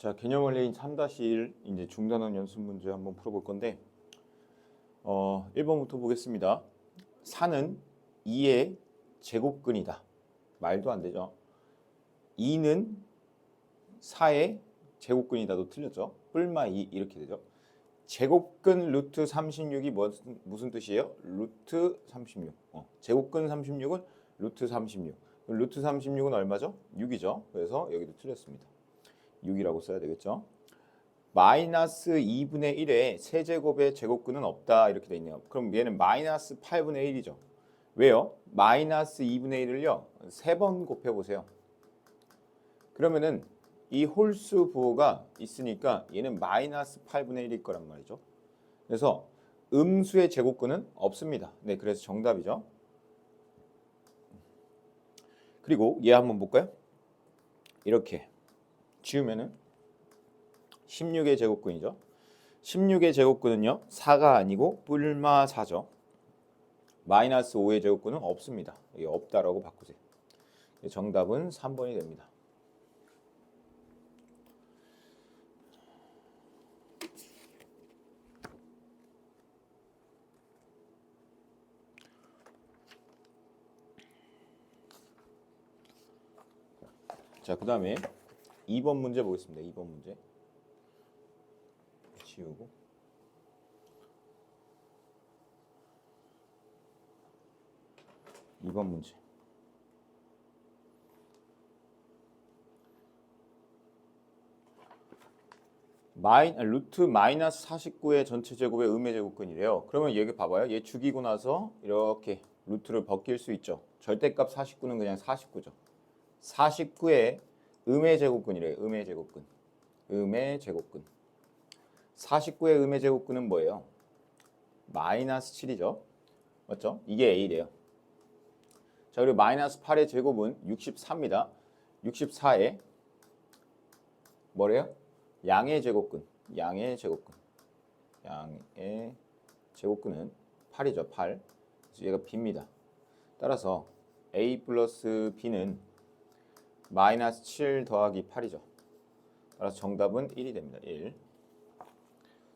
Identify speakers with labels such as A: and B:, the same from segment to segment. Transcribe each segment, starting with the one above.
A: 자, 개념원리인 3-1 이제 중단원 연습 문제 한번 풀어볼 건데 1번부터 보겠습니다. 4는 2의 제곱근이다. 말도 안 되죠. 2는 4의 제곱근이다도 틀렸죠. 뿔마 2 이렇게 되죠. 제곱근 루트 36이 무슨 뜻이에요? 루트 36. 제곱근 36은 루트 36. 루트 36은 얼마죠? 6이죠. 그래서 여기도 틀렸습니다. 6이라고 써야 되겠죠. 마이너스 2분의 1에 세제곱의 제곱근은 없다 이렇게 돼 있네요. 그럼 얘는 마이너스 8분의 1이죠. 왜요? 마이너스 2분의 1을요 3번 곱해보세요. 그러면은 이 홀수 부호가 있으니까 얘는 마이너스 8분의 1일 거란 말이죠. 그래서 음수의 제곱근은 없습니다. 네, 그래서 정답이죠. 그리고 얘 한번 볼까요? 이렇게 지우면은 16의 제곱근이죠. 16의 제곱근은요 4가 아니고 뿔마 4죠. 마이너스 5의 제곱근은 없습니다. 이게 없다라고 바꾸세요. 정답은 3번이 됩니다. 자, 그 다음에 2번 문제 보겠습니다. 2번 문제 지우고 2번 문제 루트 마이너스 49의 전체 제곱의 음의 제곱근이래요. 그러면 여기 봐봐요. 얘 죽이고 나서 이렇게 루트를 벗길 수 있죠. 절대값 49는 그냥 49죠. 49의 음의 제곱근이래요. 음의 제곱근. 음의 제곱근. 49의 음의 제곱근은 뭐예요? 마이너스 7이죠. 맞죠? 이게 A래요. 자, 그리고 마이너스 8의 제곱은 64입니다. 64의 뭐래요? 양의 제곱근. 양의 제곱근. 양의 제곱근은 8이죠. 8. 그래서 얘가 B입니다. 따라서 A 플러스 B는 마이너스 7 더하기 8이죠. 따라서 정답은 1이 됩니다. 1.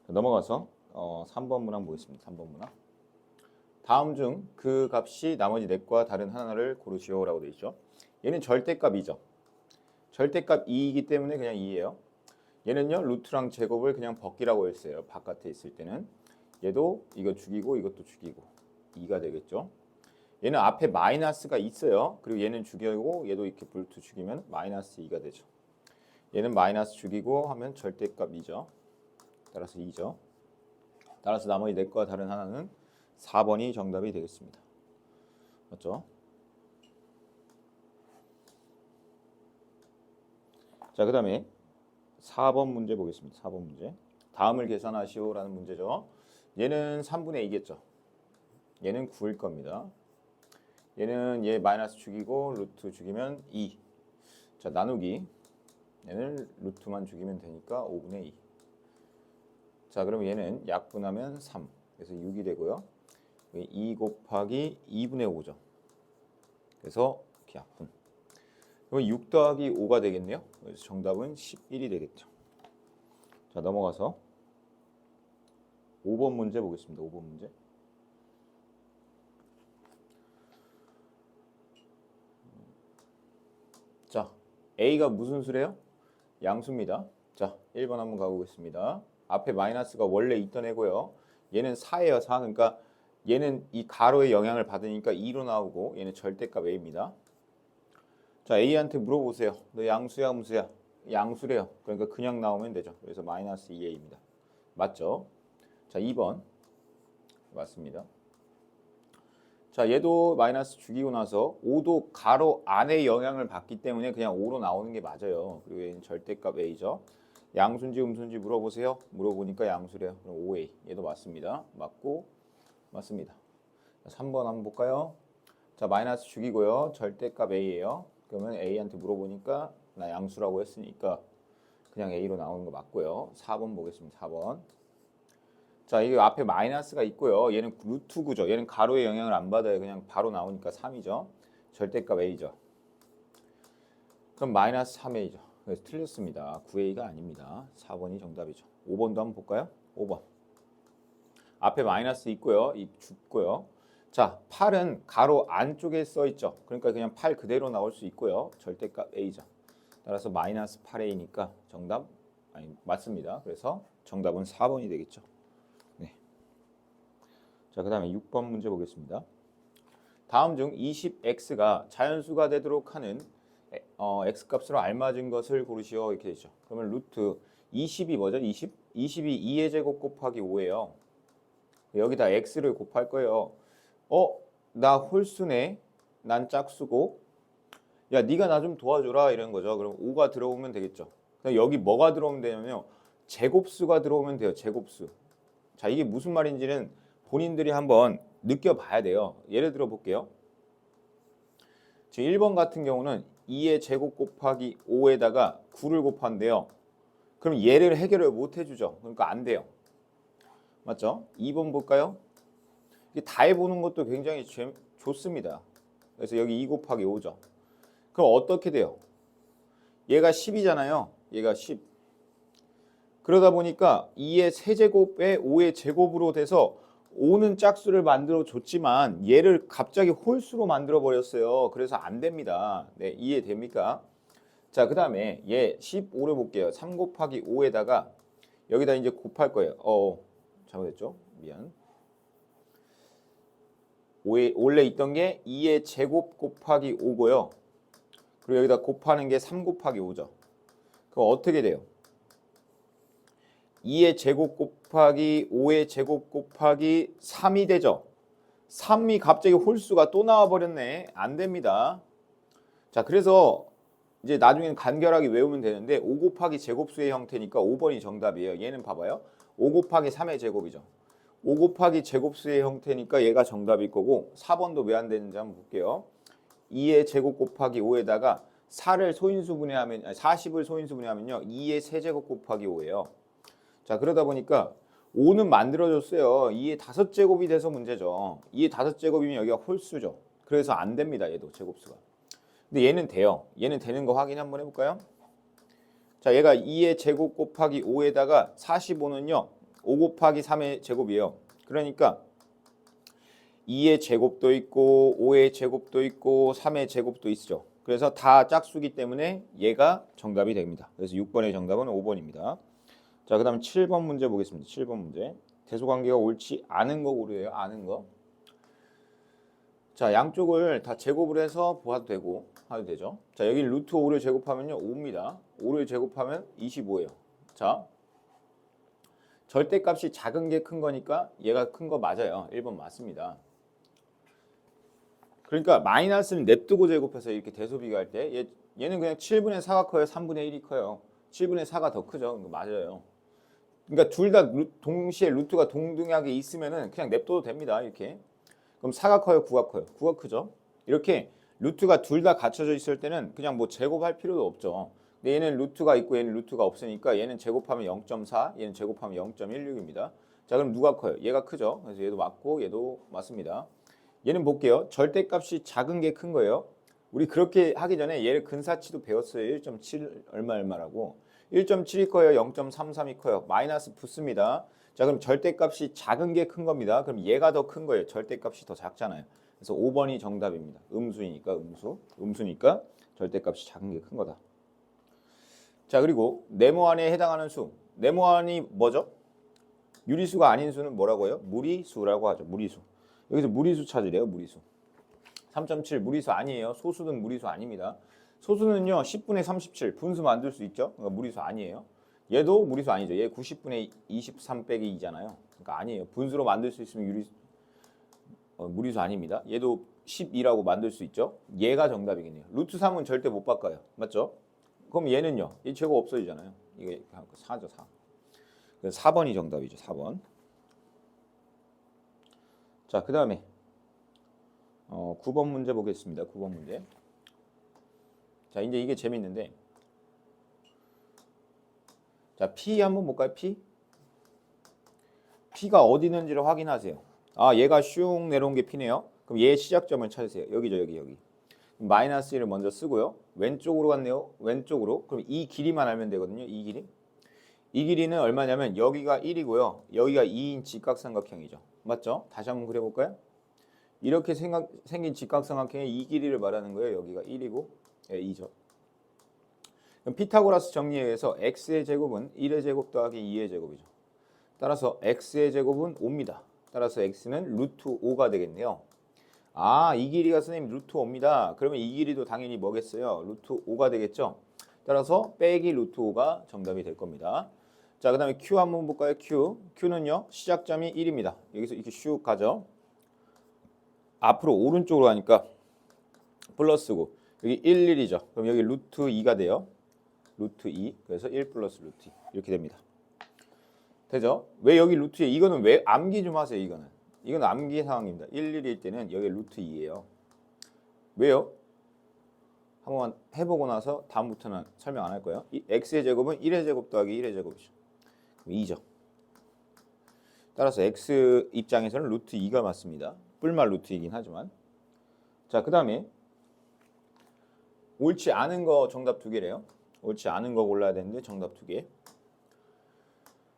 A: 넘어가서 3번 문항 보겠습니다. 3번 문항. 다음 중 그 값이 나머지 넷과 다른 하나를 고르시오라고 되어 있죠. 얘는 절대값이죠. 절대값 2이기 때문에 그냥 2예요. 얘는요 루트랑 제곱을 그냥 벗기라고 했어요. 바깥에 있을 때는. 얘도 이거 죽이고 이것도 죽이고 2가 되겠죠. 얘는 앞에 마이너스가 있어요. 그리고 얘는 죽이고 얘도 이렇게 루트 죽이면 마이너스 2가 되죠. 얘는 마이너스 죽이고 하면 절대값 2죠. 따라서 2죠. 따라서 나머지 넷과 다른 하나는 4번이 정답이 되겠습니다. 맞죠? 자, 그 다음에 4번 문제 보겠습니다. 4번 문제. 다음을 계산하시오라는 문제죠. 얘는 3분의 2겠죠. 얘는 9일 겁니다. 얘는 얘 마이너스 죽이고 루트 죽이면 2. 자, 나누기. 얘는 루트만 죽이면 되니까 5분의 2. 자, 그럼 얘는 약분하면 3. 그래서 6이 되고요. 2 곱하기 2분의 5죠. 그래서 이렇게 약분. 그럼 6 더하기 5가 되겠네요. 그래서 정답은 11이 되겠죠. 자, 넘어가서 5번 문제 보겠습니다. 5번 문제. 자, A가 무슨 수래요? 양수입니다. 자, 1번 한번 가보겠습니다. 앞에 마이너스가 원래 있던 애고요. 얘는 4예요. 4. 그러니까 얘는 이 가로의 영향을 받으니까 2로 나오고 얘는 절대값 A입니다. 자, A한테 물어보세요. 너 양수야 무수야? 양수래요. 그러니까 그냥 나오면 되죠. 그래서 마이너스 2A입니다. 맞죠? 자, 2번 맞습니다. 자, 얘도 마이너스 죽이고 나서 5도 가로 안에 영향을 받기 때문에 그냥 5로 나오는 게 맞아요. 그리고 얘는 절대값 A죠. 양수인지 음수인지 물어보세요. 물어보니까 양수래요. 그럼 5A. 얘도 맞습니다. 맞고 맞습니다. 3번 한번 볼까요? 자, 마이너스 죽이고요. 절대값 A예요. 그러면 A한테 물어보니까 나 양수라고 했으니까 그냥 A로 나오는 거 맞고요. 4번 보겠습니다. 4번. 자, 이게 앞에 마이너스가 있고요. 얘는 루트 9죠. 얘는 가로의 영향을 안 받아요. 그냥 바로 나오니까 3이죠. 절대값 A죠. 그럼 마이너스 3A죠. 그래서 틀렸습니다. 9A가 아닙니다. 4번이 정답이죠. 5번도 한번 볼까요? 5번. 앞에 마이너스 있고요. 이 죽고요. 자, 8은 가로 안쪽에 써 있죠. 그러니까 그냥 8 그대로 나올 수 있고요. 절대값 A죠. 따라서 마이너스 8A니까 정답 맞습니다. 그래서 정답은 4번이 되겠죠. 네. 자, 그다음에 6번 문제 보겠습니다. 다음 중 20x가 자연수가 되도록 하는 x값으로 알맞은 것을 고르시오 이렇게 되죠. 그러면 루트 20이 뭐죠? 20이 2의 제곱 곱하기 5예요. 여기다 x를 곱할 거예요. 나 홀수네. 난 짝수고. 야, 네가 나 좀 도와줘라 이런 거죠. 그럼 5가 들어오면 되겠죠. 그럼 여기 뭐가 들어오면 되냐면요. 제곱수가 들어오면 돼요. 제곱수. 자, 이게 무슨 말인지는 본인들이 한번 느껴봐야 돼요. 예를 들어 볼게요. 지금 1번 같은 경우는 2의 제곱 곱하기 5에다가 9를 곱한대요. 그럼 얘를 해결을 못 해주죠. 그러니까 안 돼요. 맞죠? 2번 볼까요? 이게 다 해보는 것도 굉장히 좋습니다. 그래서 여기 2 곱하기 5죠. 그럼 어떻게 돼요? 얘가 10이잖아요. 얘가 10. 그러다 보니까 2의 세제곱에 5의 제곱으로 돼서 5는 짝수를 만들어 줬지만 얘를 갑자기 홀수로 만들어 버렸어요. 그래서 안 됩니다. 네, 이해됩니까? 자, 그 다음에 얘 15를 볼게요. 3 곱하기 5에다가 여기다 이제 곱할 거예요. 잘못했죠? 미안. 5에 원래 있던 게 2의 제곱 곱하기 5고요. 그리고 여기다 곱하는 게 3 곱하기 5죠. 그럼 어떻게 돼요? 2의 제곱 곱하기 5의 제곱 곱하기 3이 되죠. 3이 갑자기 홀수가 또 나와 버렸네. 안 됩니다. 자, 그래서 이제 나중에는 간결하게 외우면 되는데 5 곱하기 제곱수의 형태니까 5번이 정답이에요. 얘는 봐봐요. 5 곱하기 3의 제곱이죠. 5 곱하기 제곱수의 형태니까 얘가 정답일 거고 4번도 왜 안 되는지 한번 볼게요. 2의 제곱 곱하기 5에다가 4를 소인수분해하면 40을 소인수분해하면요. 2의 세제곱 곱하기 5예요. 자, 그러다 보니까 5는 만들어졌어요. 2의 5제곱이 돼서 문제죠. 2의 5제곱이면 여기가 홀수죠. 그래서 안 됩니다. 얘도 제곱수가. 근데 얘는 돼요. 얘는 되는 거 확인 한번 해볼까요? 자, 얘가 2의 제곱 곱하기 5에다가 45는요. 5 곱하기 3의 제곱이에요. 그러니까 2의 제곱도 있고 5의 제곱도 있고 3의 제곱도 있죠. 그래서 다 짝수기 때문에 얘가 정답이 됩니다. 그래서 6번의 정답은 5번입니다. 자, 그 다음 7번 문제 보겠습니다. 7번 문제. 대소관계가 옳지 않은 거 고르래요. 아는 거. 자, 양쪽을 다 제곱을 해서 보아도 되고 하도 되죠. 자, 여기 루트 5를 제곱하면요. 5입니다. 5를 제곱하면 25예요. 자, 절대값이 작은 게 큰 거니까 얘가 큰 거 맞아요. 1번 맞습니다. 그러니까 마이너스는 냅두고 제곱해서 이렇게 대소비교할 때 얘는 그냥 7분의 4가 커요. 3분의 1이 커요. 7분의 4가 더 크죠. 맞아요. 그러니까 둘 다 동시에 루트가 동등하게 있으면은 그냥 냅둬도 됩니다. 이렇게. 그럼 4가 커요, 9가 커요. 9가 크죠. 이렇게 루트가 둘 다 갖춰져 있을 때는 그냥 뭐 제곱할 필요도 없죠. 근데 얘는 루트가 있고 얘는 루트가 없으니까 얘는 제곱하면 0.4, 얘는 제곱하면 0.16입니다. 자, 그럼 누가 커요? 얘가 크죠. 그래서 얘도 맞고 얘도 맞습니다. 얘는 볼게요. 절대값이 작은 게 큰 거예요. 우리 그렇게 하기 전에 얘를 근사치도 배웠어요. 1.7 얼마라고. 1.7이 커요? 0.33이 커요? 마이너스 붙습니다. 자, 그럼 절대값이 작은 게 큰 겁니다. 그럼 얘가 더 큰 거예요. 절대값이 더 작잖아요. 그래서 5번이 정답입니다. 음수니까 음수니까 절대값이 작은 게 큰 거다. 자, 그리고 네모안에 해당하는 수. 네모안이 뭐죠? 유리수가 아닌 수는 뭐라고요? 무리수라고 하죠. 무리수. 여기서 무리수 찾으래요. 무리수. 3.7 무리수 아니에요. 소수는 무리수 아닙니다. 소수는요 10분의 37 분수 만들 수 있죠. 그러니까 무리수 아니에요. 얘도 무리수 아니죠. 얘 90분의 23 빼기 2잖아요. 그러니까 아니에요. 분수로 만들 수 있으면 무리수 아닙니다. 얘도 12라고 만들 수 있죠. 얘가 정답이겠네요. 루트 3은 절대 못 바꿔요. 맞죠? 그럼 얘는요. 얘 제곱 없어지잖아요. 이게 4죠. 4. 그래서 4번이 정답이죠. 4번. 자, 그 다음에 9번 문제 보겠습니다. 9번 문제. 자, 이제 이게 재밌는데, 자, P 한번 볼까요? P가 어디 있는지를 확인하세요. 아, 얘가 슝 내려온 게 P네요. 그럼 얘의 시작점을 찾으세요. 여기죠, 여기. 마이너스 1을 먼저 쓰고요. 왼쪽으로 갔네요. 왼쪽으로. 그럼 이 길이만 알면 되거든요. 이 길이. 이 길이는 얼마냐면 여기가 1이고요. 여기가 2인 직각삼각형이죠. 맞죠? 다시 한번 그려볼까요? 이렇게 생긴 직각삼각형의 이 길이를 말하는 거예요. 여기가 1이고 2죠. 그럼 피타고라스 정리에 의해서 x의 제곱은 1의 제곱 더하기 2의 제곱이죠. 따라서 x의 제곱은 5입니다. 따라서 x는 루트 5가 되겠네요. 아, 이 길이가 선생님 루트 5입니다. 그러면 이 길이도 당연히 뭐겠어요? 루트 5가 되겠죠? 따라서 빼기 루트 5가 정답이 될 겁니다. 자, 그 다음에 Q 한번 볼까요? Q는요, 시작점이 1입니다. 여기서 이렇게 슉 가죠. 앞으로 오른쪽으로 가니까 플러스고, 여기 1, 1이죠. 그럼 여기 루트 2가 돼요. 루트 2. 그래서 1 플러스 루트 2. 이렇게 됩니다. 되죠? 왜 여기 루트 2? 이거는 왜 암기 좀 하세요, 이거는. 이건 암기 상황입니다. 1, 1일 때는 여기 루트 2예요. 왜요? 한번 해보고 나서 다음부터는 설명 안 할 거예요. 이 x의 제곱은 1의 제곱 더하기 1의 제곱이죠. 그럼 2죠. 따라서 x 입장에서는 루트 2가 맞습니다. 뿔말 루트이긴 하지만. 자, 그 다음에 옳지 않은 거 정답 2개래요. 옳지 않은 거 골라야 되는데 정답 2개.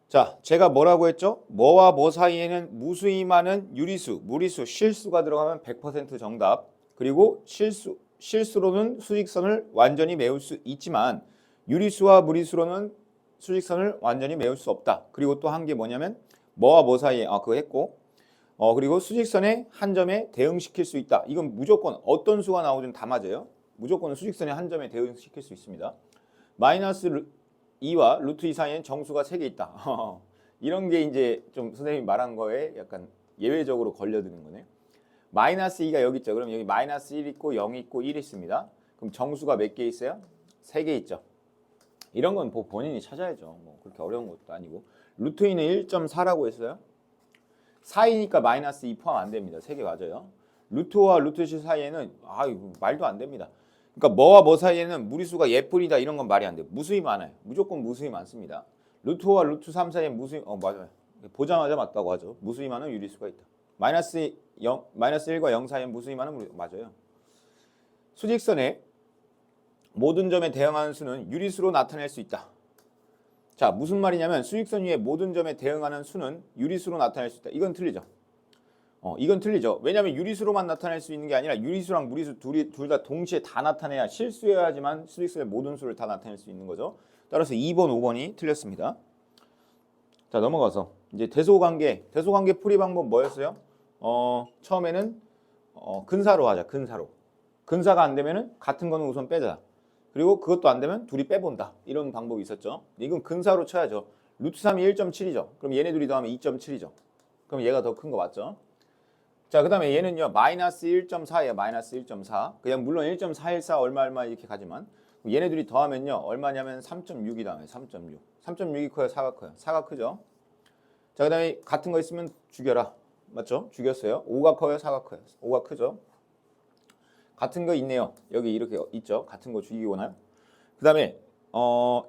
A: 자, 제가 뭐라고 했죠? 뭐와 뭐 사이에는 무수히 많은 유리수, 무리수, 실수가 들어가면 100% 정답. 그리고 실수로는 수직선을 완전히 메울 수 있지만 유리수와 무리수로는 수직선을 완전히 메울 수 없다. 그리고 또 한 게 뭐냐면 뭐와 뭐 사이에 그거 했고 그리고 수직선의 한 점에 대응시킬 수 있다. 이건 무조건 어떤 수가 나오든 다 맞아요. 무조건 수직선의 한 점에 대응시킬 수 있습니다. 마이너스 2와 루트 2 사이에는 정수가 3개 있다. 이런 게 이제 좀 선생님이 말한 거에 약간 예외적으로 걸려드는 거네요. 마이너스 2가 여기 있죠. 그럼 여기 마이너스 1 있고 0 있고 1 있습니다. 그럼 정수가 몇 개 있어요? 3개 있죠. 이런 건 본인이 찾아야죠. 뭐 그렇게 어려운 것도 아니고. 루트 2는 1.4라고 했어요. 4이니까 마이너스 2 포함 안 됩니다. 3개 맞아요. 루트와 루트 7 사이에는 이거 말도 안 됩니다. 그러니까 뭐와 뭐 사이에는 무리수가 예뿐이다 이런 건 말이 안 돼요. 무수히 많아요. 무조건 무수히 많습니다. 루트와 루트 3 사이에 무수히 맞아요. 보자마자 맞다고 하죠. 무수히 많은 유리수가 있다. 마이너스 1과 0 사이에 무수히 많은 맞아요. 수직선의 모든 점에 대응하는 수는 유리수로 나타낼 수 있다. 자, 무슨 말이냐면 수직선 위에 모든 점에 대응하는 수는 유리수로 나타낼 수 있다. 이건 틀리죠. 이건 틀리죠. 왜냐하면 유리수로만 나타낼 수 있는 게 아니라 유리수랑 무리수 둘 다 동시에 다 나타내야 실수여야지만 수직선의 모든 수를 다 나타낼 수 있는 거죠. 따라서 2번, 5번이 틀렸습니다. 자, 넘어가서 이제 대소관계 풀이 방법 뭐였어요? 처음에는 근사로 하자. 근사가 안 되면은 같은 거는 우선 빼자. 그리고 그것도 안 되면 둘이 빼본다. 이런 방법이 있었죠. 이건 근사로 쳐야죠. 루트 3이 1.7이죠. 그럼 얘네 둘이 더하면 2.7이죠. 그럼 얘가 더 큰 거 맞죠? 자, 그 다음에 얘는요. 마이너스 1.4예요. 마이너스 1.4. 그냥 물론 1.414 얼마 이렇게 가지만 얘네 둘이 더하면요. 얼마냐면 3.6이 다음에 3.6. 3.6이 커요? 4가 커요? 4가 크죠? 자, 그 다음에 같은 거 있으면 죽여라. 맞죠? 죽였어요. 5가 커요? 4가 커요? 5가 크죠? 같은 거 있네요. 여기 이렇게 있죠. 같은 거 죽이고 나요. 그 다음에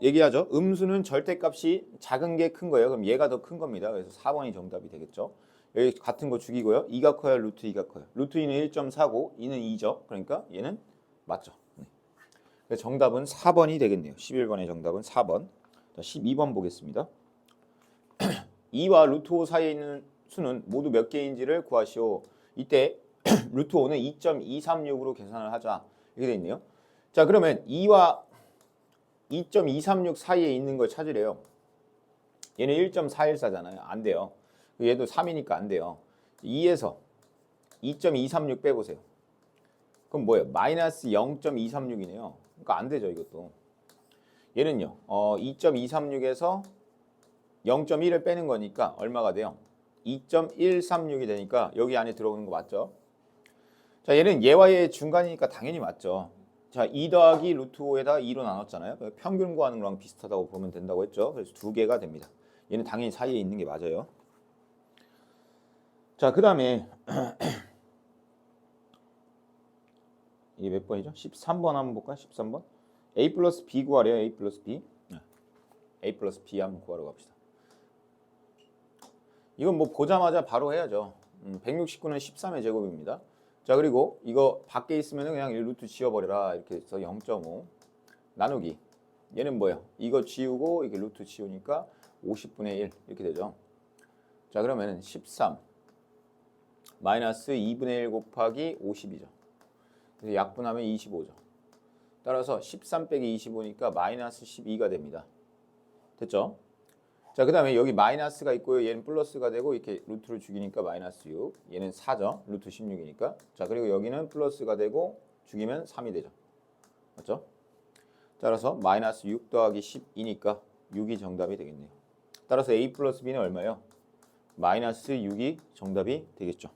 A: 얘기하죠. 음수는 절대값이 작은 게 큰 거예요. 그럼 얘가 더 큰 겁니다. 그래서 4번이 정답이 되겠죠. 여기 같은 거 죽이고요. 2가 커요? 루트 2가 커요? 루트 2는 1.4고 2는 2죠. 그러니까 얘는 맞죠. 네. 그래서 정답은 4번이 되겠네요. 11번의 정답은 4번. 자, 12번 보겠습니다. 2와 루트 5 사이에 있는 수는 모두 몇 개인지를 구하시오. 이때 루트 5는 2.236으로 계산을 하자. 이렇게 돼 있네요. 자, 그러면 2와 2.236 사이에 있는 걸 찾으래요. 얘는 1.414잖아요. 안 돼요. 얘도 3이니까 안 돼요. 2에서 2.236 빼보세요. 그럼 뭐예요? 마이너스 0.236이네요. 그러니까 안 되죠, 이것도. 얘는요. 2.236에서 0.1을 빼는 거니까 얼마가 돼요? 2.136이 되니까 여기 안에 들어오는 거 맞죠? 자, 얘는 얘와 얘의 중간이니까 당연히 맞죠. 자, 2 더하기 루트 5에다 2로 나눴잖아요. 평균 구하는 거랑 비슷하다고 보면 된다고 했죠. 그래서 2개가 됩니다. 얘는 당연히 사이에 있는 게 맞아요. 자, 그 다음에 이게 몇 번이죠? 13번 한번 볼까요? 13번. A 플러스 B 구하래요. A 플러스 B. A 플러스 B 한번 구하러 갑시다. 이건 뭐 보자마자 바로 해야죠. 169는 13의 제곱입니다. 자, 그리고 이거 밖에 있으면 그냥 루트 지워버려라. 이렇게 해서 0.5 나누기. 얘는 뭐예요? 이거 지우고 이게 루트 지우니까 50분의 1 이렇게 되죠. 자, 그러면 13 마이너스 2분의 1 곱하기 50이죠. 그래서 약분하면 25죠. 따라서 13 빼기 25니까 마이너스 12가 됩니다. 됐죠? 자, 그 다음에 여기 마이너스가 있고요. 얘는 플러스가 되고 이렇게 루트를 죽이니까 마이너스 6. 얘는 4죠. 루트 16이니까. 자, 그리고 여기는 플러스가 되고 죽이면 3이 되죠. 맞죠? 따라서 마이너스 6 더하기 12니까 6이 정답이 되겠네요. 따라서 A 플러스 B는 얼마예요? 마이너스 6이 정답이 되겠죠.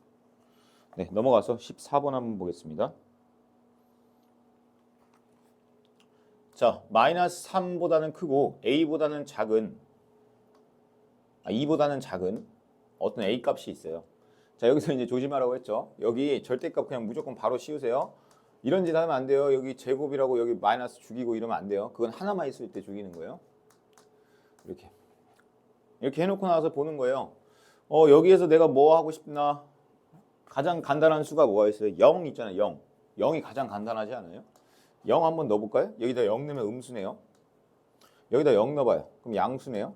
A: 네, 넘어가서 14번 한번 보겠습니다. 자, 마이너스 3보다는 크고 A보다는 작은 2보다는 작은 어떤 A 값이 있어요. 자, 여기서 이제 조심하라고 했죠. 여기 절대값 그냥 무조건 바로 씌우세요. 이런 짓 하면 안 돼요. 여기 제곱이라고 여기 마이너스 죽이고 이러면 안 돼요. 그건 하나만 있을 때 죽이는 거예요. 이렇게 해놓고 나서 보는 거예요. 여기에서 내가 뭐 하고 싶나? 가장 간단한 수가 뭐가 있어요? 0 있잖아요. 0. 0이 가장 간단하지 않아요? 0 한번 넣어볼까요? 여기다 0 넣으면 음수네요. 여기다 0 넣어봐요. 그럼 양수네요.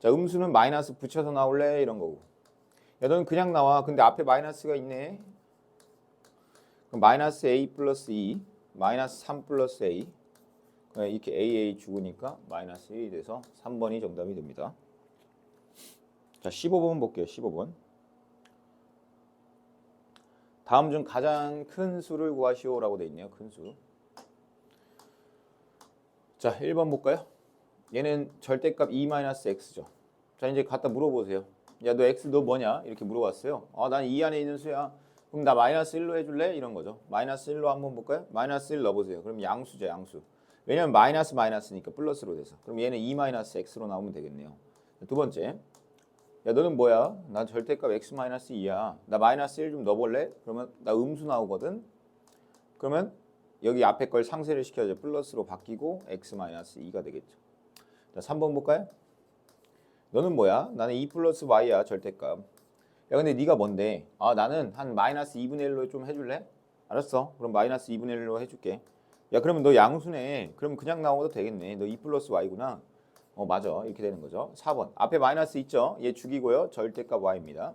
A: 자, 음수는 마이너스 붙여서 나올래? 이런 거고. 야, 너는 그냥 나와. 근데 앞에 마이너스가 있네. 그럼 마이너스 A 플러스 2, 마이너스 3 플러스 A. 이렇게 AA 죽으니까 마이너스 1이 돼서 3번이 정답이 됩니다. 자, 15번 볼게요. 15번. 다음 중 가장 큰 수를 구하시오라고 돼 있네요. 큰 수. 자, 1번 볼까요? 얘는 절대값 2-x죠. 자, 이제 갖다 물어보세요. 야, 너 x 너 뭐냐? 이렇게 물어봤어요. 난 2 안에 있는 수야. 그럼 나 마이너스 1로 해줄래? 이런 거죠. 마이너스 1로 한번 볼까요? 마이너스 1 넣어보세요. 그럼 양수죠, 양수. 왜냐면 마이너스니까 플러스로 돼서. 그럼 얘는 2-x로 나오면 되겠네요. 두 번째. 야, 너는 뭐야? 난 절대값 x-2야. 나 마이너스 1 좀 넣어볼래? 그러면 나 음수 나오거든? 그러면 여기 앞에 걸 상쇄를 시켜야죠. 플러스로 바뀌고 x-2가 되겠죠. 자, 3번 볼까요? 너는 뭐야? 나는 2 플러스 y야, 절대값. 야, 근데 네가 뭔데? 나는 한 마이너스 2분의 1로 좀 해줄래? 알았어. 그럼 마이너스 2분의 1로 해줄게. 야, 그러면 너 양수네. 그럼 그냥 나오도 되겠네. 너 2 플러스 y구나. 맞아. 이렇게 되는 거죠. 4번. 앞에 마이너스 있죠? 얘 죽이고요. 절대값 y입니다.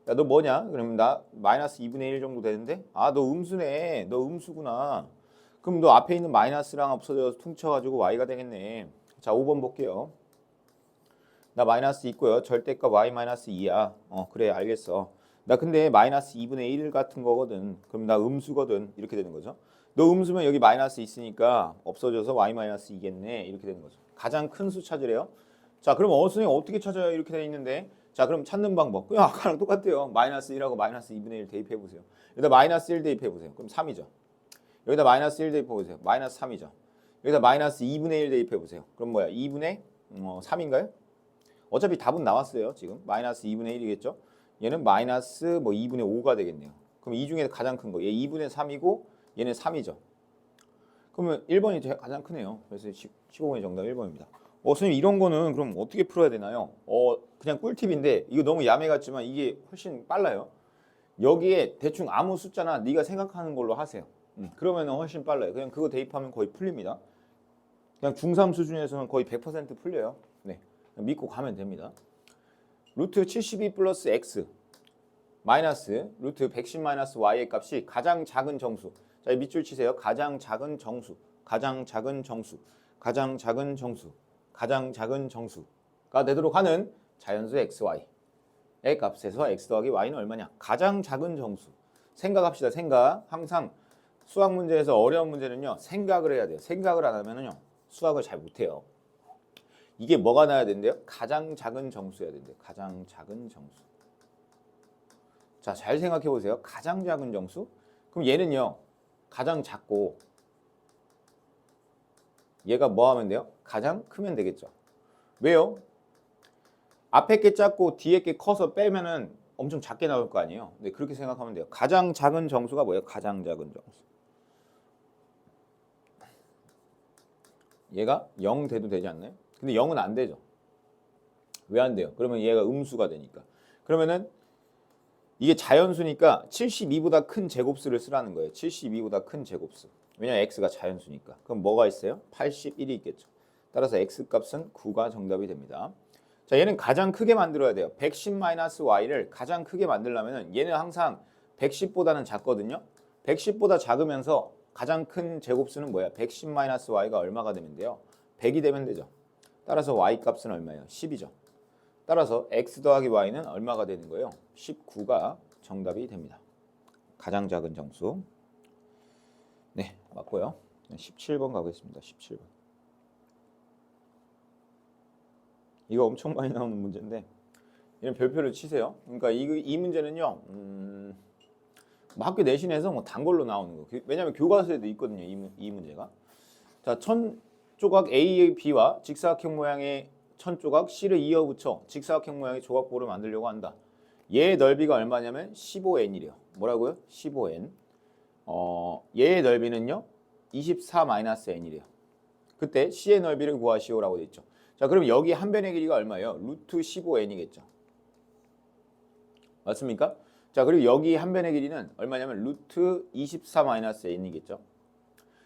A: 야, 너 뭐냐? 그러면 나 마이너스 2분의 1 정도 되는데? 너 음수네. 너 음수구나. 그럼 너 앞에 있는 마이너스랑 없어져서 퉁쳐가지고 y가 되겠네. 자, 5번 볼게요. 나 마이너스 있고요. 절대값 y-2야. 그래, 알겠어. 나 근데 마이너스 2분의 1 같은 거거든. 그럼 나 음수거든. 이렇게 되는 거죠. 너 음수면 여기 마이너스 있으니까 없어져서 y-2겠네. 이렇게 되는 거죠. 가장 큰 수 찾으래요. 자, 그럼 선생님 어떻게 찾아요? 이렇게 돼 있는데. 자, 그럼 찾는 방법. 그냥 아까랑 똑같아요. 마이너스 1하고 마이너스 2분의 1 대입해 보세요. 여기다 마이너스 1 대입해 보세요. 그럼 3이죠. 여기다 마이너스 1 대입해 보세요. 마이너스 3이죠. 여기다 마이너스 2분의 1 대입해 보세요. 그럼 뭐야? 2분의 3인가요? 어차피 답은 나왔어요. 지금 마이너스 2분의 1이겠죠. 얘는 마이너스 2분의 5가 되겠네요. 그럼 이 중에 가장 큰 거. 얘 2분의 3이고 얘는 3이죠. 그러면 1번이 가장 크네요. 그래서 15번이 정답 1번입니다. 선생님 이런 거는 그럼 어떻게 풀어야 되나요? 그냥 꿀팁인데 이거 너무 야매 같지만 이게 훨씬 빨라요. 여기에 대충 아무 숫자나 네가 생각하는 걸로 하세요. 그러면 훨씬 빨라요. 그냥 그거 대입하면 거의 풀립니다. 그냥 중3 수준에서는 거의 100% 풀려요. 네, 믿고 가면 됩니다. 루트 72 플러스 x 마이너스 루트 110 마이너스 y의 값이 가장 작은 정수. 자, 밑줄 치세요. 가장 작은 정수, 가장 작은 정수, 가장 작은 정수, 가장 작은 정수가 되도록 하는 자연수 xy의 값에서 x 더하기 y는 얼마냐? 가장 작은 정수. 생각합시다. 생각. 항상 수학 문제에서 어려운 문제는요. 생각을 해야 돼요. 생각을 안 하면은요. 수학을 잘 못해요. 이게 뭐가 나야 된대요? 가장 작은 정수여야 된대요. 가장 작은 정수. 자, 잘 생각해 보세요. 가장 작은 정수? 그럼 얘는요. 가장 작고 얘가 뭐 하면 돼요? 가장 크면 되겠죠. 왜요? 앞에 게 작고 뒤에 게 커서 빼면은 엄청 작게 나올 거 아니에요. 네, 그렇게 생각하면 돼요. 가장 작은 정수가 뭐예요? 가장 작은 정수. 얘가 0 돼도 되지 않나요? 근데 0은 안 되죠. 왜 안 돼요? 그러면 얘가 음수가 되니까. 그러면은 이게 자연수니까 72보다 큰 제곱수를 쓰라는 거예요. 72보다 큰 제곱수. 왜냐면 x가 자연수니까. 그럼 뭐가 있어요? 81이 있겠죠. 따라서 x값은 9가 정답이 됩니다. 자, 얘는 가장 크게 만들어야 돼요. 110-y를 가장 크게 만들려면 얘는 항상 110보다는 작거든요. 110보다 작으면서 가장 큰 제곱수는 뭐야? 110-y가 얼마가 되면 돼요? 100이 되면 되죠. 따라서 y값은 얼마예요? 10이죠. 따라서 x 더하기 y는 얼마가 되는 거예요? 19가 정답이 됩니다. 가장 작은 정수. 네, 맞고요. 17번 가보겠습니다. 17번. 이거 엄청 많이 나오는 문제인데 이런 별표를 치세요. 그러니까 이 문제는요. 뭐 학교 내신에서 뭐 단골로 나오는 거. 왜냐하면 교과서에도 있거든요. 이 문제가. 자, 천 조각 A, B와 직사각형 모양의 천 조각 C를 이어붙여 직사각형 모양의 조각보를 만들려고 한다. 얘의 넓이가 얼마냐면 15n이래요. 뭐라고요? 15n. 얘의 넓이는요. 24-n이래요. 그때 C의 넓이를 구하시오라고 돼 있죠. 자, 그럼 여기 한 변의 길이가 얼마예요? 루트 15n이겠죠. 맞습니까? 자, 그리고 여기 한 변의 길이는 얼마냐면 루트 24-n이겠죠.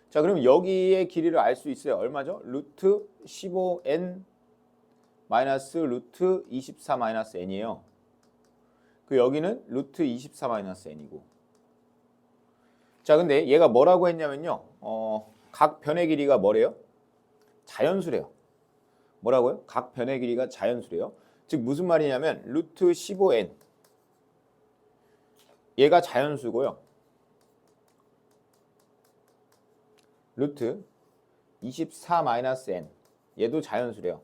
A: 자, 그럼 여기의 길이를 알 수 있어요. 얼마죠? 루트 15n 마이너스 루트 24-n이에요. 그 여기는 루트 24-n이고. 자, 근데 얘가 뭐라고 했냐면요. 각 변의 길이가 뭐래요? 자연수래요. 뭐라고요? 각 변의 길이가 자연수래요. 즉 무슨 말이냐면 루트 15n 얘가 자연수고요. 루트 24-n 얘도 자연수래요.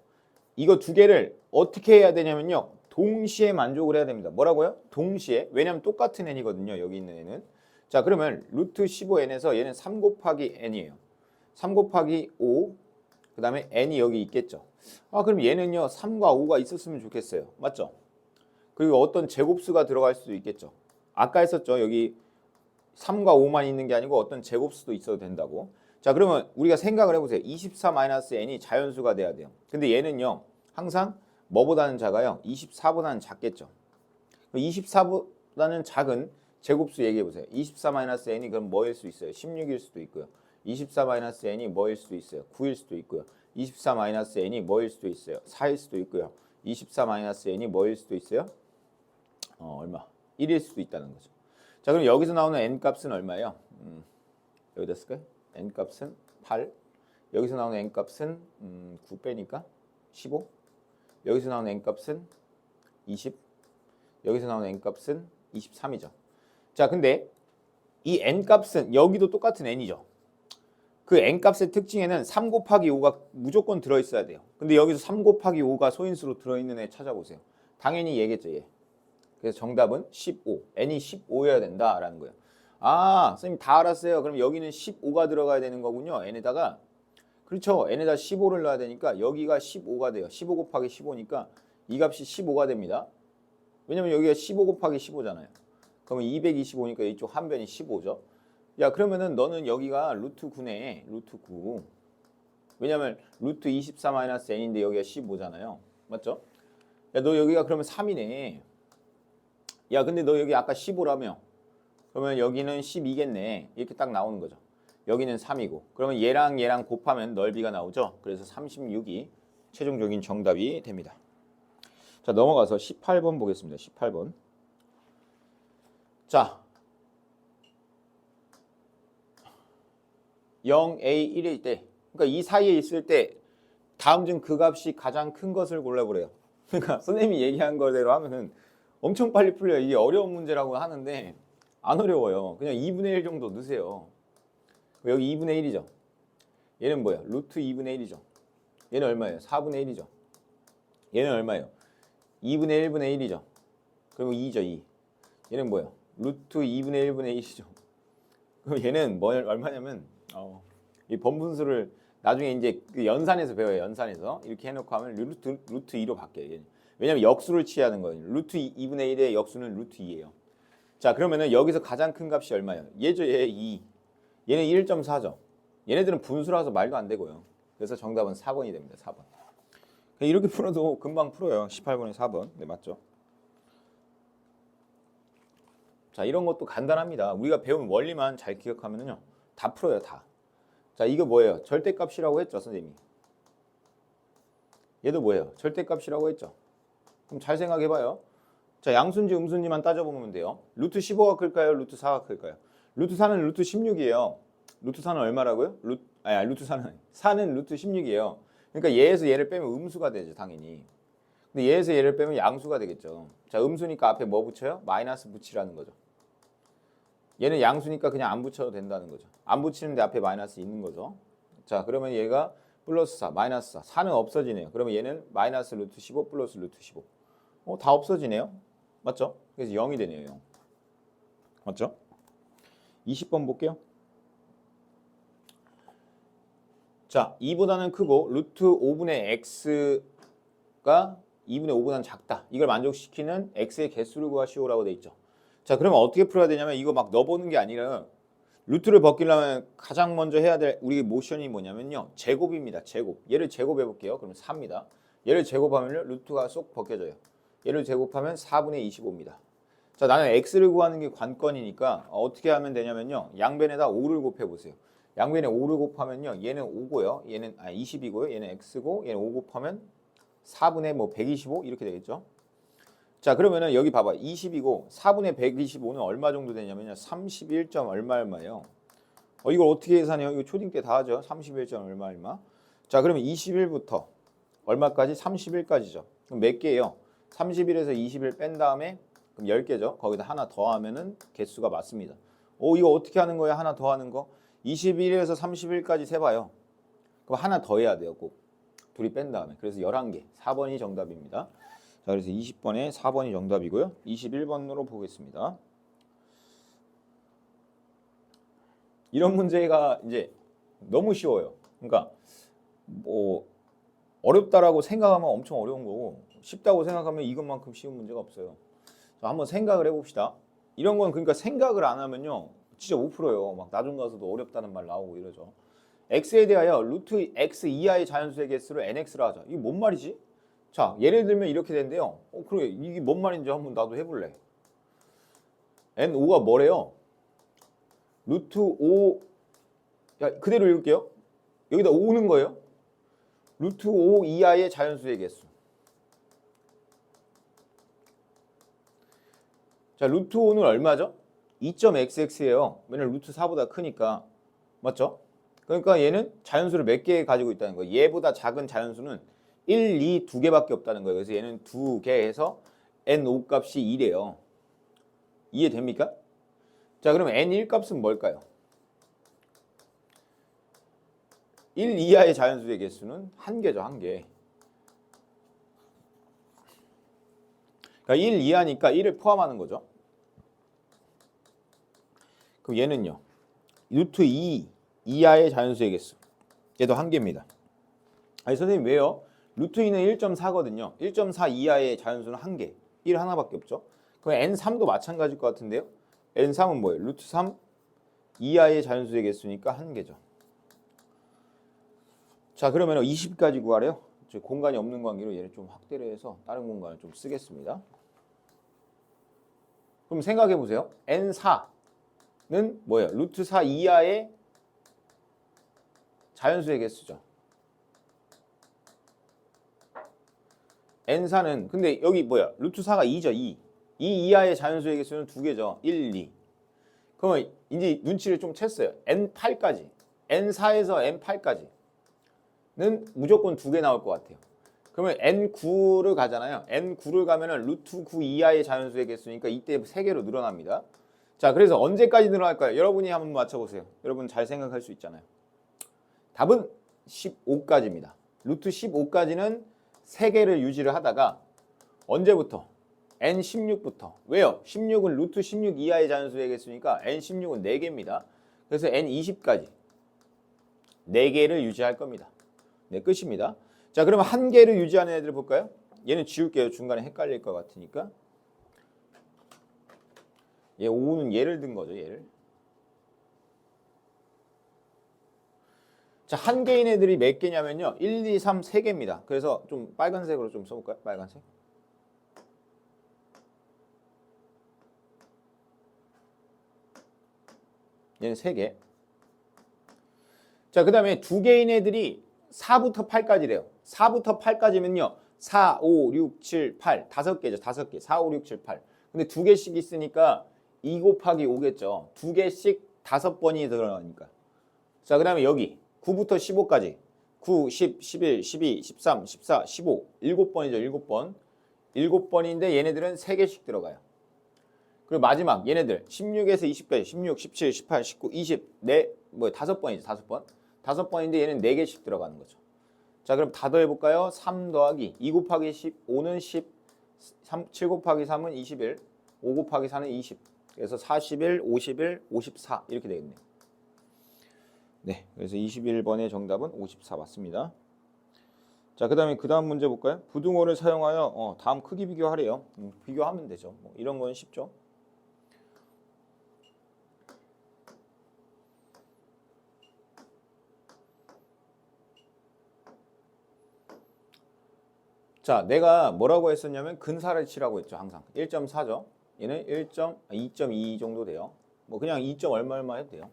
A: 이거 두 개를 어떻게 해야 되냐면요. 동시에 만족을 해야 됩니다. 뭐라고요? 동시에. 왜냐하면 똑같은 n이거든요. 여기 있는 n은. 자, 그러면 루트 15n에서 얘는 3 곱하기 n이에요. 3 곱하기 5 그 다음에 n이 여기 있겠죠. 아, 그럼 얘는요 3과 5가 있었으면 좋겠어요. 맞죠? 그리고 어떤 제곱수가 들어갈 수도 있겠죠. 아까 했었죠. 여기 3과 5만 있는 게 아니고 어떤 제곱수도 있어도 된다고. 자, 그러면 우리가 생각을 해보세요. 24-n이 자연수가 돼야 돼요. 근데 얘는요 항상 뭐보다는 작아요? 24보다는 작겠죠. 24보다는 작은 제곱수 얘기해보세요. 24-n이 그럼 뭐일 수 있어요? 16일 수도 있고요. 24-n이 뭐일 수도 있어요? 9일 수도 있고요. 24-n이 뭐일 수도 있어요? 4일 수도 있고요. 24-n이 뭐일 수도 있어요? 얼마? 1일 수도 있다는 거죠. 자, 그럼 여기서 나오는 n값은 얼마예요? 여기다 쓸까요? n값은 8. 여기서 나오는 n값은 9 빼니까 15. 여기서 나오는 n값은 20. 여기서 나오는 n값은 23이죠. 자, 근데 이 n값은 여기도 똑같은 n이죠. 그 n값의 특징에는 3 곱하기 5가 무조건 들어있어야 돼요. 근데 여기서 3 곱하기 5가 소인수로 들어있는 애 찾아보세요. 당연히 얘겠죠, 얘. 그래서 정답은 15. n이 15여야 된다라는 거예요. 아, 선생님 다 알았어요. 그럼 여기는 15가 들어가야 되는 거군요. n에다가. 그렇죠. n에다 15를 넣어야 되니까 여기가 15가 돼요. 15 곱하기 15니까 이 값이 15가 됩니다. 왜냐면 여기가 15 곱하기 15잖아요. 그러면 225니까 이쪽 한 변이 15죠. 야, 그러면은 너는 여기가 루트 9네. 루트 9. 왜냐면 루트 24-n인데 여기가 15잖아요. 맞죠? 야, 너 여기가 그러면 3이네. 야, 근데 너 여기 아까 15라며. 그러면 여기는 12겠네. 이렇게 딱 나오는 거죠. 여기는 3이고. 그러면 얘랑 얘랑 곱하면 넓이가 나오죠. 그래서 36이 최종적인 정답이 됩니다. 자, 넘어가서 18번 보겠습니다. 18번. 자, 0a 1일 때, 그러니까 이 사이에 있을 때 다음 중 그 값이 가장 큰 것을 골라보래요. 그러니까 선생님이 얘기한 거대로 하면은 엄청 빨리 풀려요. 이게 어려운 문제라고 하는데 안 어려워요. 그냥 2분의 1 정도 넣으세요. 여기 2분의 1이죠. 얘는 뭐야? 루트 2분의 1이죠. 얘는 얼마예요? 4분의 1이죠. 얘는 얼마예요? 2분의 1분의 1이죠. 그리고 2죠, 2. 얘는 뭐예요? 루트 2분의 1분의 1이죠. 그럼 얘는 얼마냐면 이 번분수를 나중에 이제 그 연산에서 배워요. 연산에서 이렇게 해놓고 하면 루트 2로 바뀌어요. 얘는. 왜냐면 역수를 취하는 거예요. 루트 2분의 1의 역수는 루트 2예요. 자, 그러면은 여기서 가장 큰 값이 얼마예요? 얘죠, 얘 2. 얘는 1.4죠. 얘네들은 분수라서 말도 안 되고요. 그래서 정답은 4번이 됩니다. 4번. 이렇게 풀어도 금방 풀어요. 18번에 4번. 네, 맞죠? 자, 이런 것도 간단합니다. 우리가 배운 원리만 잘 기억하면요, 다 풀어요, 다. 자, 이거 뭐예요? 절대값이라고 했죠, 선생님이. 얘도 뭐예요? 절대값이라고 했죠. 그럼 잘 생각해봐요. 자, 양수인지 음수인지만 따져보면 돼요. 루트 15가 클까요? 루트 4가 클까요? 루트 4는 루트 16이에요. 루트 4는 얼마라고요? 루트 4는 루트 16이에요. 그러니까 얘에서 얘를 빼면 음수가 되죠, 당연히. 근데 얘에서 얘를 빼면 양수가 되겠죠. 자, 음수니까 앞에 뭐 붙여요? 마이너스 붙이라는 거죠. 얘는 양수니까 그냥 안 붙여도 된다는 거죠. 안 붙이는데 앞에 마이너스 있는 거죠. 자, 그러면 얘가 플러스 4, 마이너스 4. 4는 없어지네요. 그러면 얘는 마이너스 루트 15 플러스 루트 15. 다 없어지네요. 맞죠? 그래서 0이 되네요. 0. 맞죠? 20번 볼게요. 자, 2보다는 크고 루트 5분의 x가 2분의 5보다는 작다. 이걸 만족시키는 x의 개수를 구하시오라고 돼 있죠. 자, 그러면 어떻게 풀어야 되냐면 이거 막 넣어보는 게 아니라 루트를 벗기려면 가장 먼저 해야 될 우리 모션이 뭐냐면요. 제곱입니다. 제곱. 얘를 제곱해 볼게요. 그럼 4입니다. 얘를 제곱하면요. 루트가 쏙 벗겨져요. 얘를 제곱하면 4분의 25입니다. 자, 나는 x를 구하는 게 관건이니까 어떻게 하면 되냐면요. 양변에다 5를 곱해 보세요. 양변에 5를 곱하면요. 얘는 5고요. 얘는 20이고요. 얘는 x고 얘는 5 곱하면 4분의 125 이렇게 되겠죠. 자, 그러면은 여기 봐봐. 20이고 4분의 125는 얼마 정도 되냐면요. 31. 얼마예요? 이걸 어떻게 계산해요? 이거 초딩 때 다 하죠. 31. 얼마. 자, 그러면 21부터 얼마까지? 30일까지죠. 그럼 몇 개예요? 31에서 20을 뺀 다음에 그럼 10개죠. 거기다 하나 더 하면은 개수가 맞습니다. 이거 어떻게 하는 거예요? 하나 더 하는 거. 21에서 30일까지 세봐요. 그럼 하나 더 해야 돼요. 꼭. 둘이 뺀 다음에. 그래서 11개. 4번이 정답입니다. 자, 그래서 20번에 4번이 정답이고요. 21번으로 보겠습니다. 이런 문제가 이제 너무 쉬워요. 그러니까 뭐 어렵다라고 생각하면 엄청 어려운 거고 쉽다고 생각하면 이것만큼 쉬운 문제가 없어요. 자, 한번 생각을 해봅시다. 이런 건 그러니까 생각을 안 하면요. 진짜 못 풀어요. 막 나중 가서도 어렵다는 말 나오고 이러죠. x에 대하여 루트 x 이하의 자연수의 개수를 nx라 하자. 이게 뭔 말이지? 자, 예를 들면 이렇게 된대요. 그래, 이게 뭔 말인지 한번 나도 해볼래. n5가 뭐래요? 루트 5, 야, 그대로 읽을게요. 여기다 5는 거예요. 루트 5 이하의 자연수의 개수. 자, 루트 5는 얼마죠? 2.xx예요. 왜냐면 루트 4보다 크니까. 맞죠? 그러니까 얘는 자연수를 몇 개 가지고 있다는 거예요. 얘보다 작은 자연수는 1, 2, 2개밖에 없다는 거예요. 그래서 얘는 2개에서 n5 값이 1이에요. 이해됩니까? 자, 그럼 n1 값은 뭘까요? 1 이하의 자연수의 개수는 1개죠. 1개. 그러니까 1 이하니까 1을 포함하는 거죠. 그럼 얘는요. 루트 2 이하의 자연수의 개수. 얘도 1개입니다. 아니 선생님 왜요? 루트 2는 1.4거든요. 1.4 이하의 자연수는 1개. 1 하나밖에 없죠. 그럼 n3도 마찬가지일 것 같은데요. n3은 뭐예요? 루트 3 이하의 자연수의 개수니까 1개죠. 자, 그러면 20까지 구하래요. 공간이 없는 관계로 얘를 좀 확대를 해서 다른 공간을 좀 쓰겠습니다. 그럼 생각해 보세요. n4는 뭐예요? 루트 4 이하의 자연수의 개수죠. n4는 근데 여기 뭐야? 루트 4가 2죠. 2 이하의 자연수의 개수는 2개죠. 1, 2. 그러면 이제 눈치를 좀 챘어요. n8까지. n4에서 n8까지는 무조건 2개 나올 것 같아요. 그러면 n9를 가잖아요. n9를 가면은 루트 9 이하의 자연수의 개수니까 이때 3개로 늘어납니다. 자, 그래서 언제까지 늘어날까요? 여러분이 한번 맞춰보세요. 여러분 잘 생각할 수 있잖아요. 답은 15까지입니다. 루트 15까지는 3개를 유지를 하다가 언제부터? n16부터. 왜요? 16은 루트 16 이하의 자연수의 개수니까 n16은 4개입니다. 그래서 n20까지 4개를 유지할 겁니다. 네, 끝입니다. 자, 그러면 1개를 유지하는 애들 볼까요? 얘는 지울게요. 중간에 헷갈릴 것 같으니까. 얘 5는 얘를 든 거죠. 얘를. 자, 1개인 애들이 몇 개냐면요. 1, 2, 3, 3개입니다. 그래서 좀 빨간색으로 좀 써볼까요? 빨간색. 얘는 3개. 자, 그 다음에 두 개인 애들이 4부터 8까지래요. 4부터 8까지면요. 4, 5, 6, 7, 8. 5개죠. 5개. 4, 5, 6, 7, 8. 근데 두 개씩 있으니까 2 곱하기 5겠죠. 두 개씩 5번이 들어가니까. 자, 그 다음에 여기 9부터 15까지. 9, 10, 11, 12, 13, 14, 15. 7번이죠. 7번. 7번인데 얘네들은 3개씩 들어가요. 그리고 마지막 얘네들 16에서 20까지. 16, 17, 18, 19, 20. 5번이죠. 5번. 5번인데 얘는 4개씩 들어가는 거죠. 자, 그럼 다 더해볼까요? 3 더하기 2 곱하기 15는 10, 7 곱하기 3은 21, 5 곱하기 4는 20. 그래서 41, 51, 54 이렇게 되겠네요. 네, 그래서 21번의 정답은 54 맞습니다. 자, 그 다음 문제 볼까요? 부등호를 사용하여 다음 크기 비교하래요. 비교하면 되죠. 뭐 이런 건 쉽죠. 자, 내가 뭐라고 했었냐면 근사를 치라고 했죠. 항상 1.4죠. 얘는 2.2 정도 돼요. 뭐 그냥 2. 얼마 해도 돼요.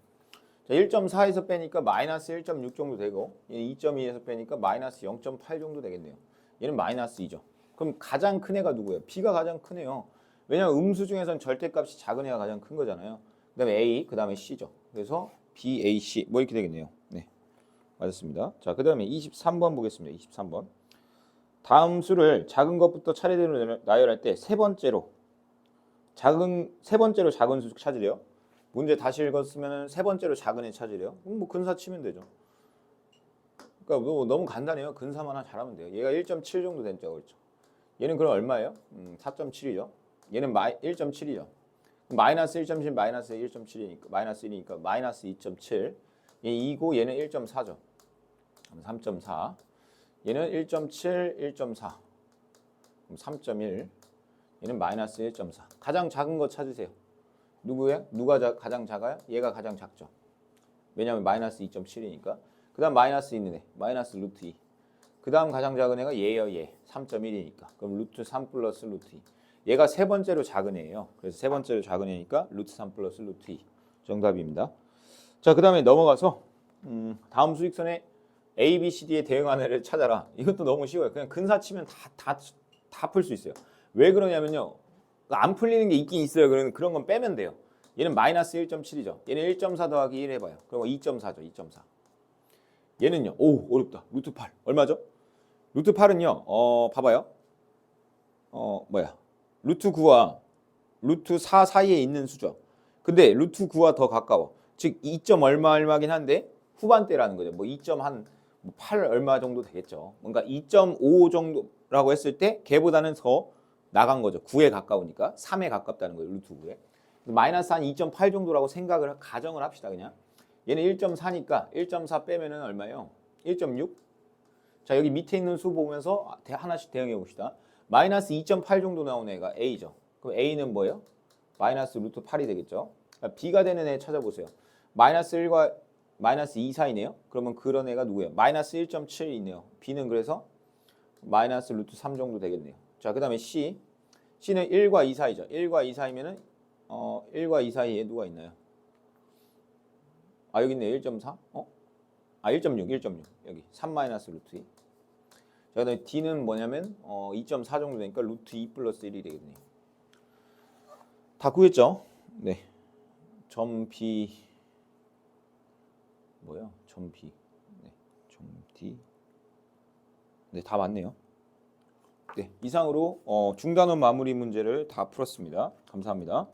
A: 자, 1.4에서 빼니까 마이너스 1.6 정도 되고 얘는 2.2에서 빼니까 마이너스 0.8 정도 되겠네요. 얘는 마이너스 2죠. 그럼 가장 큰 애가 누구예요? B가 가장 크네요. 왜냐하면 음수 중에서는 절대값이 작은 애가 가장 큰 거잖아요. 그 다음에 A, 그 다음에 C죠. 그래서 B, A, C 뭐 이렇게 되겠네요. 네, 맞았습니다. 자, 그 다음에 23번 보겠습니다. 23번. 다음 수를 작은 것부터 차례대로 나열할 때 세 번째로 작은 수 찾으래요. 문제 다시 읽었으면 세 번째로 작은 애 찾으래요. 뭐 근사 치면 되죠. 그러니까 너무 간단해요. 근사만 하나 잘하면 돼요. 얘가 1.7 정도 된다고 그랬죠. 얘는 그럼 얼마예요? 4.7이죠. 얘는 1.7이죠. 마이너스 1.7 마이너스 1.7이니까 마이너스 1이니까 마이너스 2.7. 얘 2고 얘는 1.4죠. 3.4. 얘는 1.7, 1.4. 3.1. 얘는 마이너스 1.4. 가장 작은 거 찾으세요. 누구예요? 누가 가장 작아요? 얘가 가장 작죠. 왜냐하면 마이너스 2.7이니까. 그 다음 마이너스 있는 애. 마이너스 루트 2. 그 다음 가장 작은 애가 얘예요. 얘. 3.1이니까. 그럼 루트 3 플러스 루트 2. 얘가 세 번째로 작은 애예요. 그래서 세 번째로 작은 애니까 루트 3 플러스 루트 2. 정답입니다. 자, 그 다음에 넘어가서 다음 수직선에 A, B, C, D에 대응하는 애를 찾아라. 이것도 너무 쉬워요. 그냥 근사 치면 다 풀 수 있어요. 왜 그러냐면요. 안 풀리는 게 있긴 있어요. 그런 건 빼면 돼요. 얘는 마이너스 1.7이죠. 얘는 1.4 더하기 1 해봐요. 그럼 2.4죠. 2.4. 얘는요. 오, 어렵다. 루트 8. 얼마죠? 루트 8은요. 봐봐요. 루트 9와 루트 4 사이에 있는 수죠. 근데 루트 9와 더 가까워. 즉 2. 얼마긴 한데 후반대라는 거죠. 뭐 2.8 얼마 정도 되겠죠. 뭔가 2.5 정도라고 했을 때 걔보다는 더 나간 거죠. 9에 가까우니까 3에 가깝다는 거예요. 루트 9에. 마이너스 한 2.8 정도라고 가정을 합시다. 그냥 얘는 1.4니까 1.4 빼면은 얼마예요? 1.6. 자, 여기 밑에 있는 수 보면서 하나씩 대응해 봅시다. 마이너스 2.8 정도 나오는 애가 A죠. 그럼 A는 뭐예요? 마이너스 루트 8이 되겠죠. 그러니까 B가 되는 애 찾아보세요. 마이너스 1과 마이너스 2 사이네요. 그러면 그런 애가 누구예요? 마이너스 1.7이 있네요. B는 그래서 마이너스 루트 3 정도 되겠네요. 자, 그 다음에 C. C는 1과 2 사이죠. 1과 2 사이면은 1과 2 사이에 누가 있나요? 아, 여기 있네. 1.4? 1.6. 여기 3 마이너스 루트 2. 자, 그 다음에 D는 뭐냐면 2.4 정도 되니까 루트 2 플러스 1이 되겠네요. 다 구했죠? 네. 점 B 뭐야? 점 B. 네. 점 D. 네, 다 맞네요. 네, 이상으로 중단원 마무리 문제를 다 풀었습니다. 감사합니다.